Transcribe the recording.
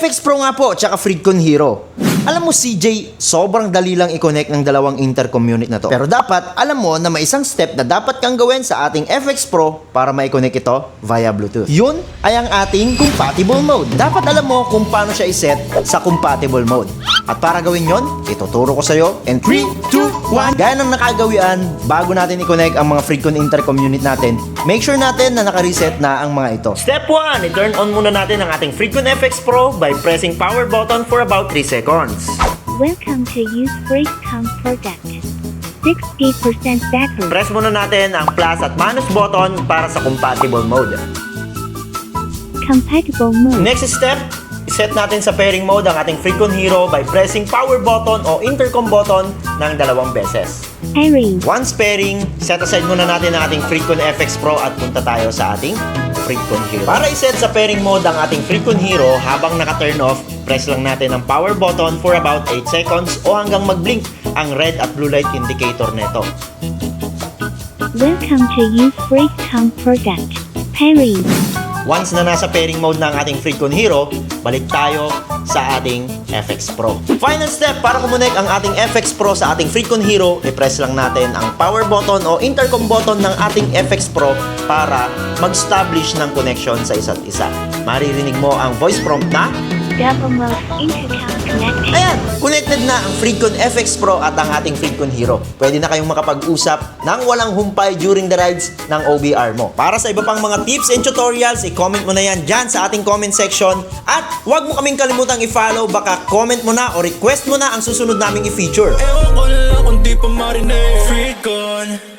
FX Pro nga po, tsaka Freecon Hero. Alam mo CJ, sobrang dali lang i-connect ng dalawang intercom unit na to. Pero dapat, alam mo na may isang step na dapat kang gawin sa ating FX Pro para mai-connect ito via Bluetooth. Yun ay ang ating compatible mode. Dapat alam mo kung paano siya iset sa compatible mode. At para gawin yon, ituturo ko sa'yo in 3, 2, 1. Gaya ng nakagawian, bago natin i-connect ang mga Freecon intercom unit natin, make sure natin na naka-reset na ang mga ito. Step 1, i-turn on muna natin ang ating Freecon FX Pro by pressing power button for about 3 seconds. Welcome to use Freecon product. 60% battery. Press muna natin ang plus at minus button para sa compatible mode. Compatible mode. Next step, iset natin sa pairing mode ang ating Freecon Hero by pressing power button o intercom button ng 2 beses. Pairing. Once pairing, set aside muna natin ang ating Freecon FX Pro at punta tayo sa ating Freecon Hero. Para iset sa pairing mode ang ating Freecon Hero habang naka-turn off, press lang natin ang power button for about 8 seconds o hanggang mag-blink ang red at blue light indicator nito. Welcome to use Freecon product. Pairing. Once na nasa pairing mode na ang ating Freecon Hero, balik tayo sa ating FX Pro. Final step, para kumonek ang ating FX Pro sa ating Freecon Hero, i-press lang natin ang power button o intercom button ng ating FX Pro para mag-establish ng connection sa isa't isa. Maririnig mo ang voice prompt na, Double mode intercom connected. ayan, connected na ang Freecon FX Pro at ang ating Freecon Hero. Pwede na kayong makapag-usap ng walang humpay during the rides ng OBR mo. Para sa iba pang mga tips and tutorials, i-comment mo na yan dyan sa ating comment section. At huwag mo kaming kalimutang i-follow, baka comment mo na o request mo na ang susunod naming i-feature. Ewan ko na lang kung di pa marinig Freecon